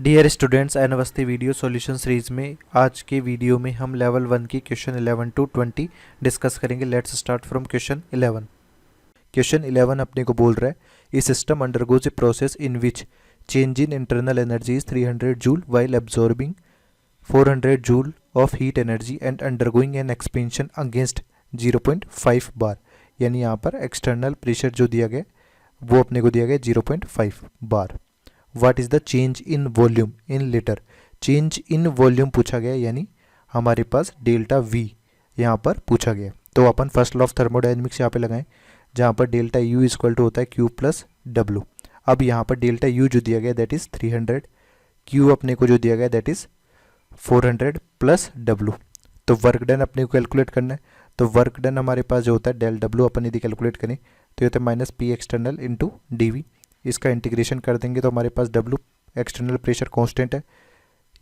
Dear students, अनवस्थी video solution series में आज के वीडियो में हम लेवल 1 की क्वेश्चन 11 टू 20 डिस्कस करेंगे। Let's start from question 11। Question 11 अपने को बोल रहा है, a system undergoes a process in which change in internal energy is 300 joule while absorbing 400 joule of heat energy and undergoing an expansion against 0.5 bar. यानी यहाँ पर external pressure जो दिया गया वो अपने को दिया गया 0.5 bar. What is the change in volume in litre. Change in volume पूछा गया, यानी हमारे पास डेल्टा वी यहाँ पर पूछा गया। तो अपन फर्स्ट लॉ ऑफ थर्मोडायनेमिक्स यहाँ पे लगाएं, जहाँ पर डेल्टा यू इक्वल टू होता है क्यू प्लस डब्लू। अब यहाँ पर डेल्टा यू जो दिया गया दैट इज़ 300, क्यू अपने को जो दिया गया दैट इज़ 400 प्लस डब्लू। तो वर्क डन अपने को कैलकुलेट करना है। तो वर्क डन हमारे पास जो होता है डेल डब्लू अपन यदि कैलकुलेट करें तो ये होता है minus P external into D V. इसका इंटीग्रेशन कर देंगे तो हमारे पास डब्लू एक्सटर्नल प्रेशर कांस्टेंट है,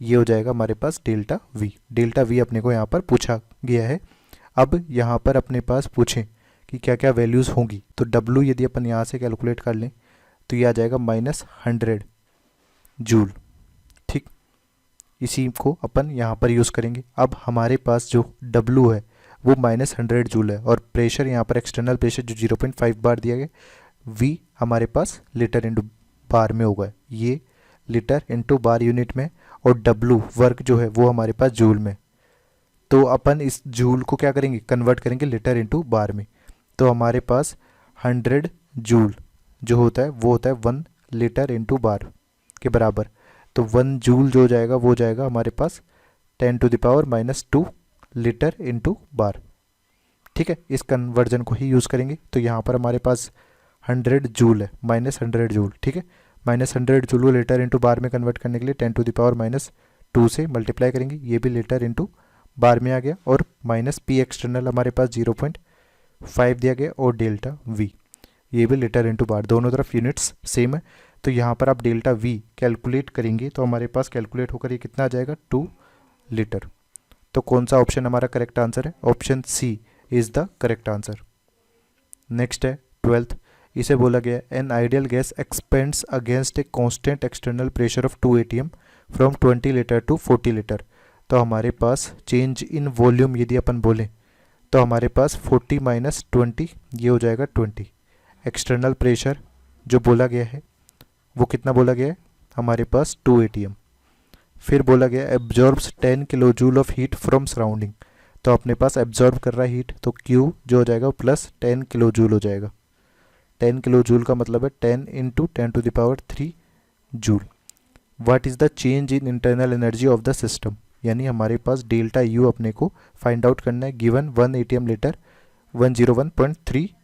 ये हो जाएगा हमारे पास डेल्टा वी। डेल्टा वी अपने को यहाँ पर पूछा गया है। अब यहाँ पर अपने पास पूछें कि क्या क्या वैल्यूज़ होंगी, तो डब्लू यदि अपन यहाँ से कैलकुलेट कर लें तो ये आ जाएगा -100 जूल। ठीक, इसी को अपन यहाँ पर यूज़ करेंगे। अब हमारे पास जो डब्लू है वो -100 जूल है और प्रेशर यहाँ पर एक्सटर्नल प्रेशर जो 0.5 बार दिया गया, वी हमारे पास लीटर इंटू बार में होगा, ये लीटर इंटू बार यूनिट में, और डब्लू वर्क जो है वो हमारे पास जूल में। तो अपन इस जूल को क्या करेंगे, कन्वर्ट करेंगे लीटर इंटू बार में। तो हमारे पास 100 जूल जो होता है वो होता है 1 लीटर इंटू बार के बराबर। तो 1 जूल जो हो जाएगा वो जाएगा हमारे पास 10⁻⁻² लीटर इंटू बार। ठीक है, इस कन्वर्जन को ही यूज़ करेंगे। तो यहाँ पर हमारे पास 100 जूल है -100 जूल। ठीक है, -100 जूल को लीटर इंटू बार में कन्वर्ट करने के लिए 10⁻⁻² से मल्टीप्लाई करेंगे, ये भी लीटर इंटू बार में आ गया, और माइनस पी एक्सटर्नल हमारे पास 0.5 दिया गया, और डेल्टा वी ये भी लीटर इंटू बार, दोनों तरफ यूनिट्स सेम है। तो यहाँ पर आप डेल्टा वी कैलकुलेट करेंगे तो हमारे पास कैलकुलेट होकर ये कितना आ जाएगा 2 लीटर। तो कौन सा ऑप्शन हमारा करेक्ट आंसर है, option C is the correct answer. Next है 12th, इसे बोला गया an ideal gas expands against a constant external pressure of 2 atm from 20 litre to 40 litre. तो हमारे पास चेंज इन वॉल्यूम यदि अपन बोलें तो हमारे पास 40 माइनस 20 ये हो जाएगा 20। एक्सटर्नल प्रेशर जो बोला गया है वो कितना बोला गया है, हमारे पास 2 atm। फिर बोला गया absorbs 10 kilo joule of heat from surrounding. तो अपने पास एब्जॉर्ब कर रहा है हीट, तो Q जो हो जाएगा प्लस 10 किलो जूल हो जाएगा। 10 किलो जूल का मतलब है 10 into 10⁻³ joule. What is the change in internal energy of the system, यानी हमारे पास डेल्टा यू अपने को फाइंड आउट करना है। गिवन 1 atm लीटर 101.3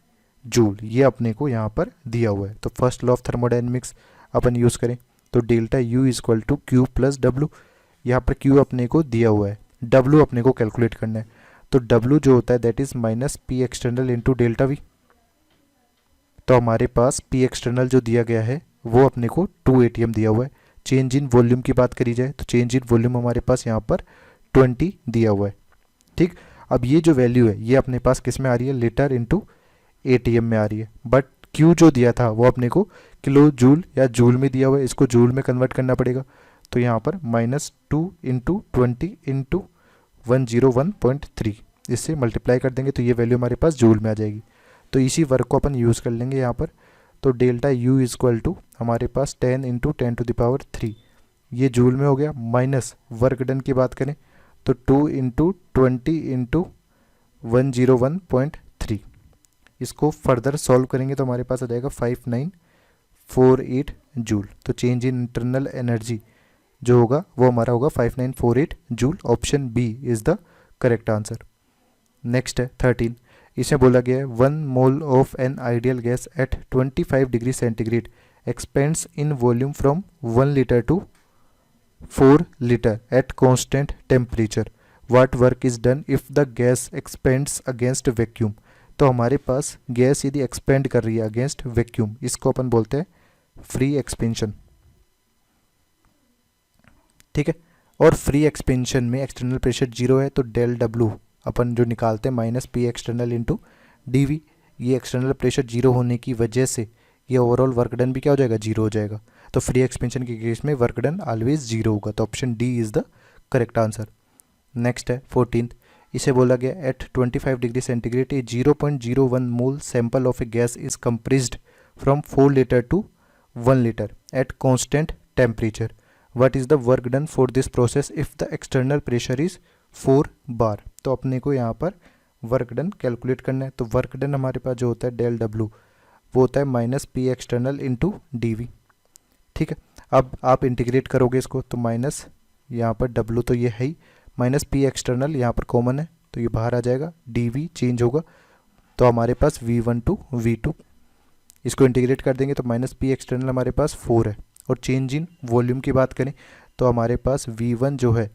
जूल, ये अपने को यहाँ पर दिया हुआ है। तो फर्स्ट लॉ ऑफ थर्मोडायनेमिक्स अपन यूज़ करें तो delta U equal to Q plus W. यहाँ पर क्यू अपने को दिया हुआ है, डब्लू अपने को कैलकुलेट करना है। तो डब्लू जो होता है that is minus P external into delta we. तो हमारे पास पी एक्सटर्नल जो दिया गया है वो अपने को 2 atm दिया हुआ है। चेंज इन वॉल्यूम की बात करी जाए तो चेंज इन वॉल्यूम हमारे पास यहाँ पर 20 दिया हुआ है। ठीक, अब ये जो वैल्यू है ये अपने पास किस में आ रही है, लीटर इंटू atm में आ रही है। बट क्यू जो दिया था वो अपने को किलो जूल या जूल में दिया हुआ है, इसको जूल में कन्वर्ट करना पड़ेगा। तो यहाँ पर -2 इंटू 20 इंटू 101.3 इससे मल्टीप्लाई कर देंगे तो ये वैल्यू हमारे पास जूल में आ जाएगी। तो इसी वर्क को अपन यूज़ कर लेंगे यहाँ पर। तो डेल्टा यू इक्वल टू हमारे पास 10 इंटू 10⁻³ ये जूल में हो गया, माइनस वर्क डन की बात करें तो 2 इंटू 20 इंटू 101.3। इसको फर्दर सॉल्व करेंगे तो हमारे पास आ जाएगा 5948 जूल। तो चेंज इन इंटरनल एनर्जी जो होगा वो हमारा होगा 5948 joule. Option B is the correct answer. Next है 13, इसे बोला गया है 1 mole of an ideal gas at 25 degree centigrade expands in volume from 1 litre to 4 litre at constant temperature. What work is done if the gas expands against vacuum. तो हमारे पास gas यदि expand कर रही है अगेंस्ट वैक्यूम, इसको अपन बोलते हैं free expansion. ठीक है, और फ्री एक्सपेंशन में एक्सटर्नल प्रेशर 0 है तो डेल डब्लू अपन जो निकालते हैं minus P external into D V. ये एक्सटर्नल प्रेशर 0 होने की वजह से ये ओवरऑल वर्क डन भी क्या हो जाएगा, जीरो हो जाएगा। तो फ्री एक्सपेंशन के केस में वर्क डन ऑलवेज जीरो होगा, तो option D is the correct answer. Next है 14th, इसे बोला गया at 25 degree centigrade a 0.01 mole sample of a gas is compressed from 4 litre to 1 litre at constant temperature, what is the work done for this process if the external pressure is 4 bar. तो अपने को यहाँ पर work done calculate करना है। तो work done हमारे पास जो होता है डेल डब्लू वो होता है minus P external into D V. ठीक है, अब आप इंटीग्रेट करोगे इसको तो माइनस यहाँ पर डब्लू तो ये है ही, माइनस पी एक्सटर्नल यहाँ पर कॉमन है तो ये बाहर आ जाएगा, डी वी चेंज होगा तो हमारे पास V1 टू V2, इसको इंटीग्रेट कर देंगे तो माइनस पी एक्सटर्नल हमारे पास 4 है। और चेंज इन वॉल्यूम की बात करें तो हमारे पास V1 जो है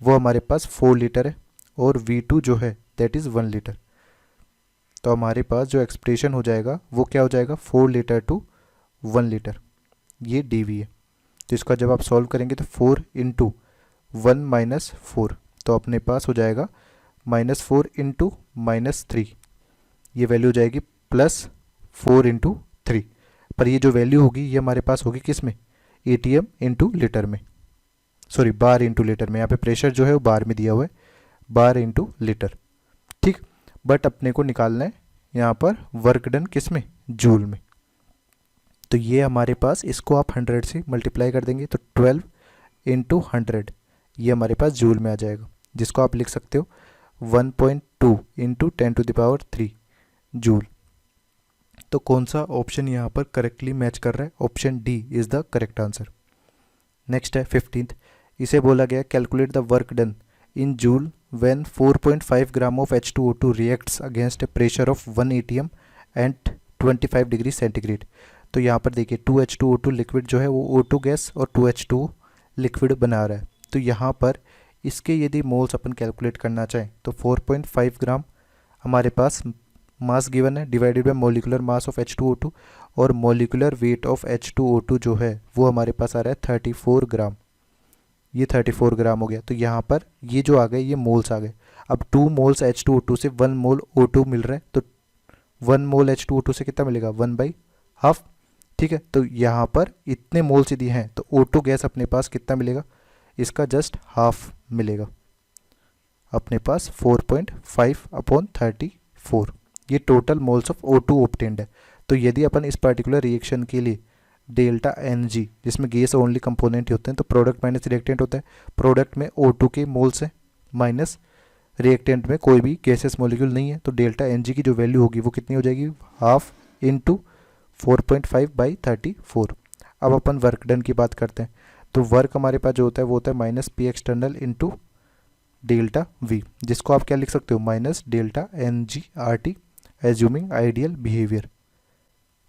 वो हमारे पास 4 लीटर है और V2 जो है दैट इज़ 1 लीटर। तो हमारे पास जो एक्सप्रेशन हो जाएगा वो क्या हो जाएगा, 4 लीटर टू 1 लीटर, ये डी वी है। तो इसका जब आप सॉल्व करेंगे तो 4 इंटू 1 माइनस 4, तो अपने पास हो जाएगा -4 इंटू -3, ये वैल्यू हो जाएगी +4 इंटू 3। पर ये जो वैल्यू होगी ये हमारे पास होगी किस में, ATM इंटू लीटर में, सॉरी बार इंटू लीटर में। यहाँ पे प्रेशर जो है वो बार में दिया हुआ है, बार इंटू लीटर। ठीक, बट अपने को निकालना है यहाँ पर वर्क डन किस में, जूल में। तो ये हमारे पास, इसको आप 100 से मल्टीप्लाई कर देंगे तो 12 इंटू 100 ये हमारे पास जूल में आ जाएगा, जिसको आप लिख सकते हो 1.2 इंटू 10⁻³ जूल। तो कौन सा ऑप्शन यहाँ पर करेक्टली मैच कर रहा है, option D is the correct answer. Next है 15th, इसे बोला गया calculate the work done in joule when 4.5 gram of H2O2 reacts against a pressure of 1 atm and 25 degree centigrade. तो यहाँ पर देखिए 2H2O2 लिक्विड जो है वो O2 गैस और 2H2O लिक्विड बना रहा है। तो यहाँ पर इसके यदि मोल्स अपन कैलकुलेट करना चाहें तो 4.5 ग्राम हमारे पास मास गिवन है divided by molecular mass of H2O2 और मोलिकुलर वेट ऑफ H2O2 जो है वो हमारे पास आ रहा है 34 ग्राम, ये 34 ग्राम हो गया। तो यहाँ पर ये जो आ गए ये मोल्स आ गए। अब 2 मोल्स H2O2 से 1 मोल O2 मिल रहा है तो 1 मोल H2O2 से कितना मिलेगा, 1/2। ठीक है, तो यहाँ पर इतने मोल्स यदि हैं तो O2 गैस अपने पास कितना मिलेगा, इसका जस्ट हाफ मिलेगा, अपने पास 4.5/34, ये total moles of O2 obtained है। तो यदि अपन इस पर्टिकुलर रिएक्शन के लिए डेल्टा NG जिसमें गैस ओनली कंपोनेंट होते हैं तो प्रोडक्ट माइनस रिएक्टेंट होता है, प्रोडक्ट में O2 के मोल्स हैं माइनस रिएक्टेंट में कोई भी गैसेस मॉलिक्यूल नहीं है, तो डेल्टा NG की जो वैल्यू होगी वो कितनी हो जाएगी, हाफ इंटू 4.5/34। अब अपन वर्क डन की बात करते हैं तो वर्क हमारे पास जो होता है वो होता है minus P external into delta we, जिसको आप क्या लिख सकते हो, minus delta NG/RT assuming ideal behaviour.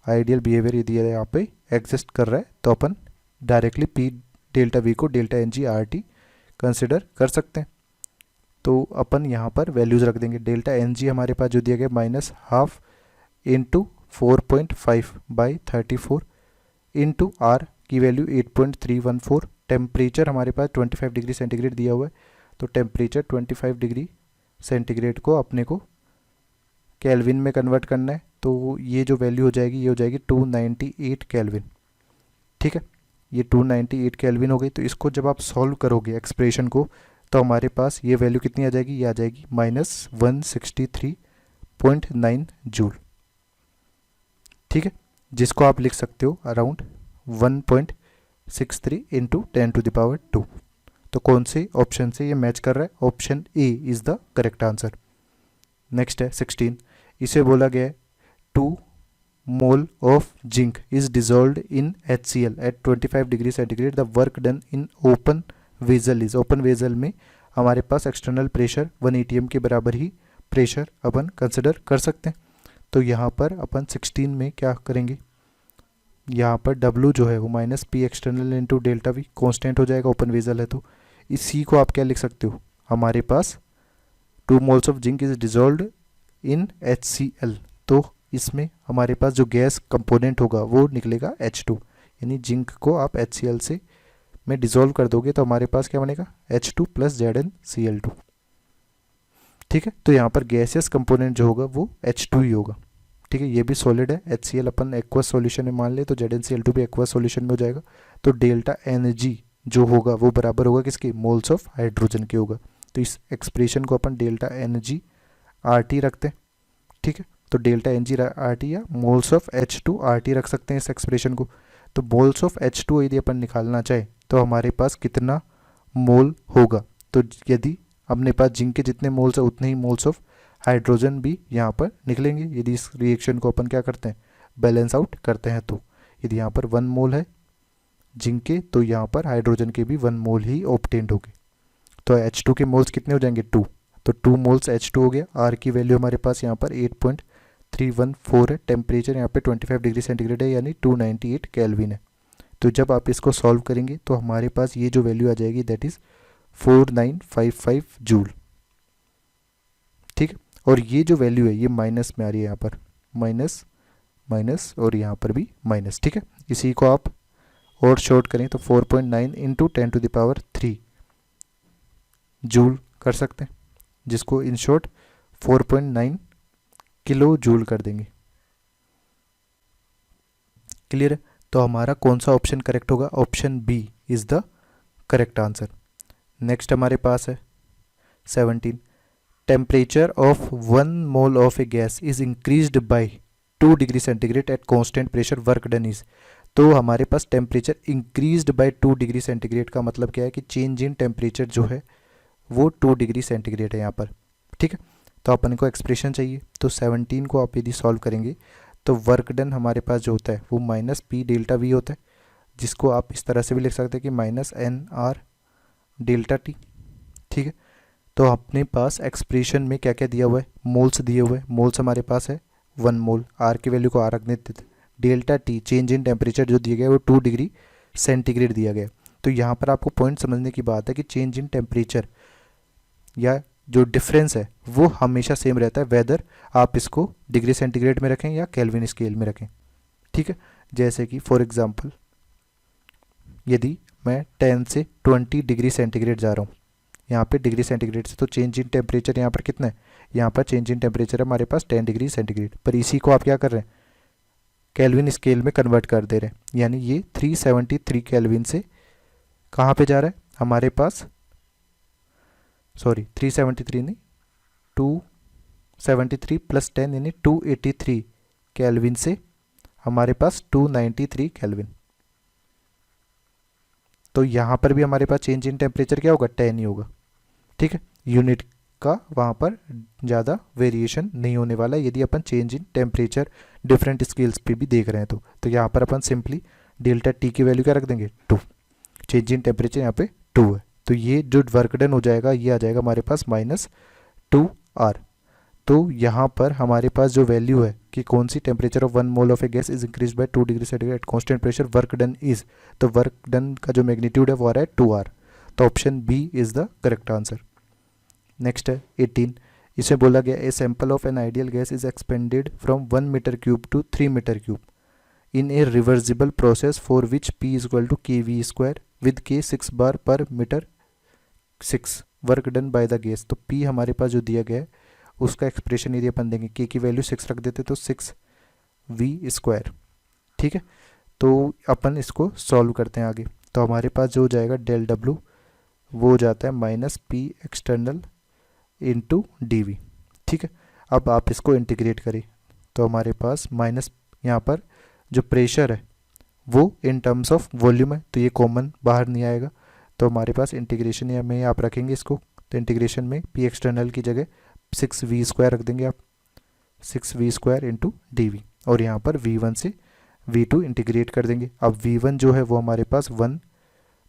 Ideal behaviour यदि यहाँ पे एग्जिस्ट कर रहा है तो अपन डायरेक्टली पी डेल्टा वी को डेल्टा NG/RT कंसिडर कर सकते हैं। तो अपन यहाँ पर वैल्यूज़ रख देंगे, डेल्टा NG हमारे पास जो दिया गया -1/2 इंटू 4.5/34 इंटू R की वैल्यू 8.314, टेम्परेचर हमारे पास 25 डिग्री सेंटीग्रेड दिया हुआ है तो टेम्परेचर 25 डिग्री सेंटीग्रेड को अपने को केल्विन में कन्वर्ट करना है। तो ये जो वैल्यू हो जाएगी ये हो जाएगी 298 केल्विन। ठीक है, ये 298 केल्विन हो गई। तो इसको जब आप सॉल्व करोगे एक्सप्रेशन को तो हमारे पास ये वैल्यू कितनी आ जाएगी, ये आ जाएगी -163.9 जूल। ठीक है, जिसको आप लिख सकते हो अराउंड 1.63 इंटू 10⁻²। तो कौन से ऑप्शन से ये मैच कर रहा है, option A is the correct answer. Next है 16, इसे बोला गया है 2 mole of zinc is dissolved in HCl at 25 degree centigrade, the work done in open vessel is. Open vessel में हमारे पास एक्सटर्नल प्रेशर 1 ATM के बराबर ही प्रेशर अपन कंसिडर कर सकते हैं। तो यहाँ पर अपन 16 में क्या करेंगे, यहाँ पर W जो है वो minus P external into delta we constant हो जाएगा, ओपन वेजल है तो इस C को आप क्या लिख सकते हो, हमारे पास 2 moles of zinc is dissolved in HCl। तो इसमें हमारे पास जो गैस कंपोनेंट होगा वो निकलेगा H2, यानी जिंक को आप HCl से में डिजोल्व कर दोगे तो हमारे पास क्या बनेगा, H2 + ZnCl2। ठीक है, तो यहाँ पर गैसियस कंपोनेंट जो होगा वो H2 ही होगा। ठीक है, ये भी सॉलिड है, HCl अपन एक्वस सॉल्यूशन में मान ले तो ZnCl2 भी एक्वस सॉल्यूशन में हो जाएगा। तो डेल्टा Ng जो होगा वो बराबर होगा किसके, मोल्स ऑफ हाइड्रोजन के होगा। तो इस एक्सप्रेशन को अपन डेल्टा Ng RT रखते हैं। ठीक है, तो डेल्टा Ng RT या मोल्स ऑफ H2 RT रख सकते हैं इस एक्सप्रेशन को। तो मोल्स ऑफ H2 यदि अपन निकालना चाहे तो हमारे पास कितना मोल होगा, तो यदि अपने पास जिंक के जितने मोल्स है उतने ही मोल्स ऑफ हाइड्रोजन भी यहाँ पर निकलेंगे यदि इस रिएक्शन को अपन क्या करते हैं, बैलेंस आउट करते हैं। तो यदि यहाँ पर 1 मोल है जिंक के तो यहाँ पर हाइड्रोजन के भी 1 मोल ही ऑब्टेन्ड होंगे। तो H2 के मोल्स कितने हो जाएंगे, 2। तो 2 मोल्स H2 हो गया। R की वैल्यू हमारे पास यहाँ पर 8.314 है। टेम्परेचर यहाँ पे 25 डिग्री सेंटीग्रेड है यानी 298 केल्विन है। तो जब आप इसको सॉल्व करेंगे तो हमारे पास ये जो वैल्यू आ जाएगी दैट इज़ 4955 जूल। ठीक है, और ये जो वैल्यू है ये माइनस में आ रही है, यहाँ पर माइनस माइनस और यहाँ पर भी माइनस। ठीक है, इसी को आप और शॉर्ट करें तो 4.9 इंटू 10⁻³ जूल कर सकते हैं, जिसको इन शॉर्ट 4.9 किलो जूल कर देंगे। क्लियर है, तो हमारा कौन सा ऑप्शन करेक्ट होगा, option B is the correct answer. Next हमारे पास है 17, temperature of 1 mole of a gas is increased by 2 degree centigrade at constant pressure, work done is. तो हमारे पास temperature increased by 2 degree centigrade का मतलब क्या है कि चेंज इन टेम्परेचर जो है वो 2 डिग्री सेंटीग्रेड है यहाँ पर। ठीक है, तो अपन को एक्सप्रेशन चाहिए। तो 17 को आप यदि सॉल्व करेंगे तो वर्क डन हमारे पास जो होता है वो माइनस पी डेल्टा वी होता है, जिसको आप इस तरह से भी लिख सकते हैं कि माइनस NR डेल्टा टी। ठीक है, तो अपने पास एक्सप्रेशन में क्या क्या दिया हुआ है, मोल्स दिए हुए हैं। मोल्स हमारे पास है 1 मोल, आर की वैल्यू को आर रख देते थे। Delta T change in temperature जो दिया गया है वो 2 डिग्री सेंटीग्रेड दिया गया है। तो यहाँ पर आपको पॉइंट समझने की बात है कि चेंज इन टेम्परेचर या जो डिफरेंस है वो हमेशा सेम रहता है, वेदर आप इसको डिग्री सेंटीग्रेड में रखें या केल्विन स्केल में रखें। ठीक है, जैसे कि फॉर एग्जांपल यदि मैं 10 से 20 डिग्री सेंटीग्रेड जा रहा हूँ यहाँ पे डिग्री सेंटीग्रेड से, तो चेंज इन टेम्परेचर यहाँ पर कितना है, यहाँ पर चेंज इन टेम्परेचर है हमारे पास 10 डिग्री सेंटीग्रेड, पर इसी को आप क्या कर रहे हैं, केल्विन स्केल में कन्वर्ट कर दे रहे हैं। यानी ये 373 केल्विन से कहाँ पे जा रहा है हमारे पास, सॉरी 373 नहीं, 273 प्लस 10 यानी 283 केल्विन से हमारे पास 293 केल्विन। तो यहाँ पर भी हमारे पास चेंज इन टेम्परेचर क्या होगा, 10 ही होगा। ठीक है, यूनिट का वहाँ पर ज़्यादा वेरिएशन नहीं होने वाला यदि अपन change in temperature different scales पे भी देख रहे हैं। तो यहाँ पर अपन सिंपली डेल्टा टी की वैल्यू क्या रख देंगे, 2। चेंज इन टेम्परेचर यहाँ पे 2 है, तो ये जो वर्क डन हो जाएगा ये आ जाएगा हमारे पास -2R। तो यहाँ पर हमारे पास जो वैल्यू है कि कौन सी, temperature of 1 mole of a gas is increase by 2 degree centigrade at constant pressure, work done is, तो वर्क डन का जो मैग्नीट्यूड है वो आ रहा है 2R। तो option B is the correct answer. Next है 18, इसे बोला गया a sample of an ideal gas is expanded from 1 metre cube to 3 metre cube in a reversible process for which P is equal to kV² with K 6 bar per metre 6 work done by the gas. तो P हमारे पास जो दिया गया है उसका expression यदि अपन देंगे, K की वैल्यू 6 रख देते तो 6V²। ठीक है, तो अपन इसको सॉल्व करते हैं आगे। तो हमारे पास जो हो जाएगा डेल W वो हो जाता है -P एक्सटर्नल इंटू DV। ठीक है, अब आप इसको इंटीग्रेट करें तो हमारे पास माइनस, यहाँ पर जो प्रेशर है वो इन टर्म्स ऑफ वॉल्यूम है तो ये कॉमन बाहर नहीं आएगा। तो हमारे पास इंटीग्रेशन में आप रखेंगे इसको, तो इंटीग्रेशन में P एक्सटर्नल की जगह 6V² रख देंगे आप, 6V² इंटू DV, और यहाँ पर V1 से V2 इंटीग्रेट कर देंगे। अब V1 जो है वो हमारे पास 1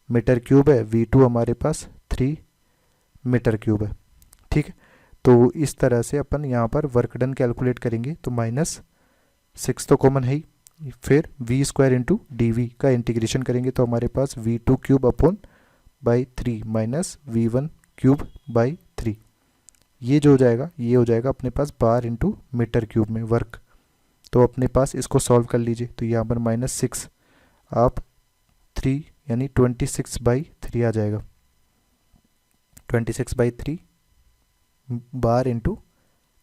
मीटर क्यूब है, V2 हमारे पास 3 मीटर क्यूब है। ठीक है, तो इस तरह से अपन यहाँ पर वर्क डन कैलकुलेट करेंगे तो -6 तो कॉमन है ही, फिर V² इंटू DV का इंटीग्रेशन करेंगे तो हमारे पास V2³ upon by 3 minus V1³/3, ये जो हो जाएगा ये हो जाएगा अपने पास बार इंटू मीटर क्यूब में वर्क। तो अपने पास इसको सॉल्व कर लीजिए, तो यहाँ पर -6 आप 3 यानी 26/3 आ जाएगा, 26/3 बार इंटू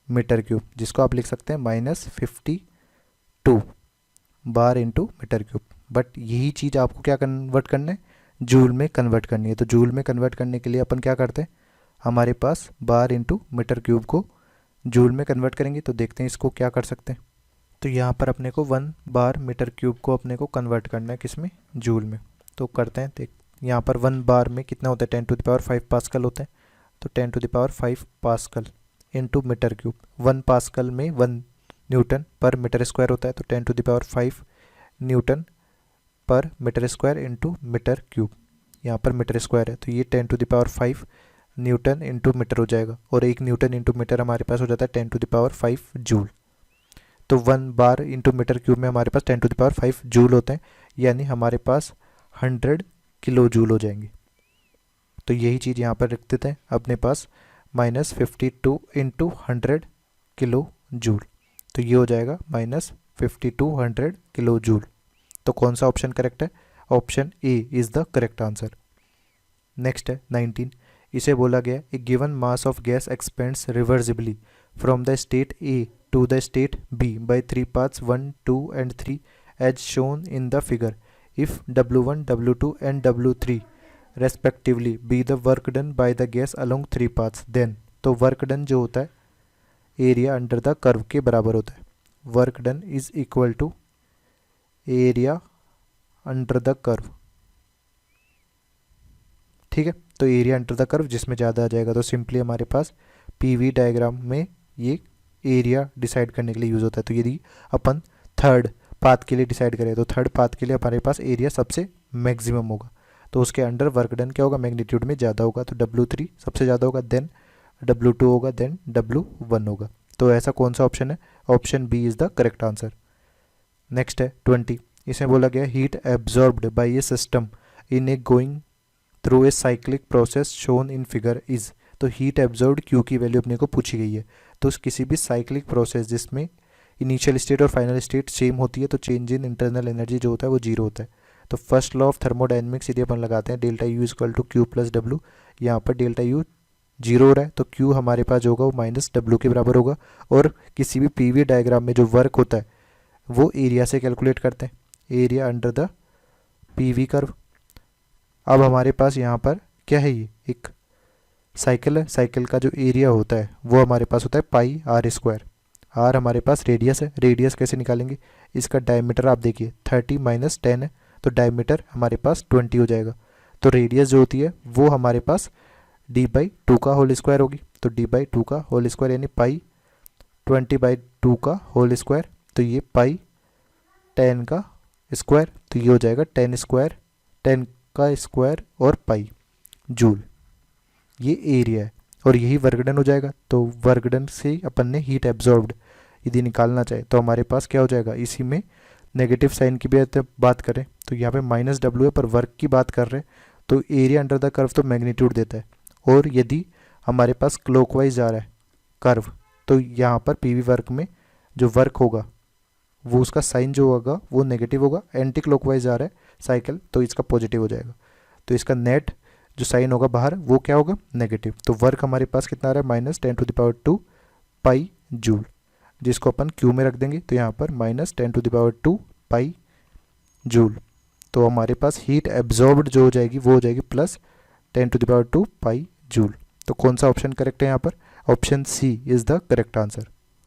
मीटर क्यूब, जिसको आप लिख सकते हैं -52 bar into metre cube. But यही चीज़ आपको क्या कन्वर्ट करना है, जूल में कन्वर्ट करनी है। तो जूल में कन्वर्ट करने के लिए अपन क्या करते हैं, हमारे पास बार इंटू मीटर क्यूब को जूल में कन्वर्ट करेंगे। तो देखते हैं इसको क्या कर सकते हैं। तो यहाँ पर अपने को 1 बार मीटर क्यूब को अपने को कन्वर्ट करना है किस में, जूल में। तो करते हैं, देख यहाँ पर 1 बार में कितना होता है 10⁵ पास्कल होते हैं। तो 10⁵ pascal into metre cube, 1 pascal में 1 न्यूटन पर मीटर स्क्वायर होता है। तो 10⁵ newton per metre square into metre cube, यहाँ पर मीटर स्क्वायर है तो ये 10⁵ न्यूटन इंटू मीटर हो जाएगा, और 1 न्यूटन इंटू मीटर हमारे पास हो जाता है 10⁵ जूल। तो 1 बार इंटू मीटर क्यूब में हमारे पास 10⁵ जूल होते हैं, यानी हमारे पास 100 किलो जूल हो जाएंगे। तो यही चीज़ यहाँ पर रख देते हैं अपने पास -52 इंटू 100 किलो जूल। तो ये हो जाएगा -5200 किलो जूल। तो कौन सा ऑप्शन करेक्ट है, option A is the correct answer. Next है 19, इसे बोला गया a given mass of gas expands reversibly from the state A to the state B by 3 paths 1, 2 and 3 as shown in the figure. If W1, W2 and W3 respectively be the work done by the gas along 3 paths, then. तो work done जो होता है area under the curve के बराबर होता है। Work done is equal to area under the curve, ठीक है। तो एरिया अंडर द कर्व जिसमें ज़्यादा आ जाएगा, तो सिंपली हमारे पास पीवी डायग्राम में ये एरिया डिसाइड करने के लिए यूज़ होता है। तो यदि अपन थर्ड पाथ के लिए डिसाइड करें, तो थर्ड पाथ के लिए हमारे पास एरिया सबसे मैक्सिमम होगा, तो उसके अंडर वर्क डन क्या होगा, मैग्नीट्यूड में ज़्यादा होगा। तो W3 सबसे ज़्यादा होगा, देन W2 होगा, देन W1 होगा। तो ऐसा कौन सा ऑप्शन है, option B is the correct answer. Next है 20, इसमें बोला गया heat absorbed by a system in a going through a cyclic process shown in figure is. तो हीट एब्जॉर्ब्ड क्यू की वैल्यू अपने को पूछी गई है। तो किसी भी साइक्लिक प्रोसेस जिसमें इनिशियल स्टेट और फाइनल स्टेट सेम होती है, तो चेंज इन इंटरनल एनर्जी जो होता है वो जीरो होता है। तो फर्स्ट लॉ ऑफ थर्मोडायनेमिक्स यदि अपन लगाते हैं delta U equal to Q plus W, यहाँ पर डेल्टा यू जीरो हो रहा है तो क्यू हमारे पास जो होगा वो -W के बराबर होगा। और किसी भी पीवी डायग्राम में जो वर्क होता है वो एरिया से कैलकुलेट करते हैं, area under the PV curve. अब हमारे पास यहाँ पर क्या है, ये एक साइकिल है, साइकिल का जो एरिया होता है वो हमारे पास होता है πr²। आर हमारे पास रेडियस है, रेडियस कैसे निकालेंगे, इसका डायमीटर आप देखिए 30 - 10 है, तो डायमीटर हमारे पास 20 हो जाएगा। तो रेडियस जो होती है वो हमारे पास d/2 का होल स्क्वायर होगी। तो d/2 का होल स्क्वायर यानी π20/2 का होल स्क्वायर, तो ये π10 का स्क्वायर, तो ये हो जाएगा 10 का स्क्वायर और पाई जूल, ये एरिया है। और यही वर्क डन हो जाएगा। तो वर्क डन से अपन ने हीट एब्जॉर्ब्ड यदि निकालना चाहे तो हमारे पास क्या हो जाएगा, इसी में नेगेटिव साइन की भी बात करें तो यहाँ पे -W है, पर वर्क की बात कर रहे हैं तो एरिया अंडर द कर्व तो मैग्नीट्यूड देता है। और यदि हमारे पास क्लॉकवाइज जा रहा है कर्व, तो यहाँ पर पीवी वर्क में जो वर्क होगा वो उसका साइन जो होगा वो नेगेटिव होगा। एंटी क्लॉकवाइज जा रहा है साइकिल तो इसका पॉजिटिव हो जाएगा। तो इसका नेट जो साइन होगा बाहर वो क्या होगा, नेगेटिव। तो वर्क हमारे पास कितना आ रहा है, -10⁻² पाई जूल, जिसको अपन क्यू में रख देंगे। तो यहाँ पर -10⁻² पाई जूल। तो हमारे पास हीट एब्जॉर्ब्ड जो हो जाएगी वो हो जाएगी +10⁻² पाई जूल। तो कौन सा ऑप्शन करेक्ट है यहाँ पर, option C is the correct answer.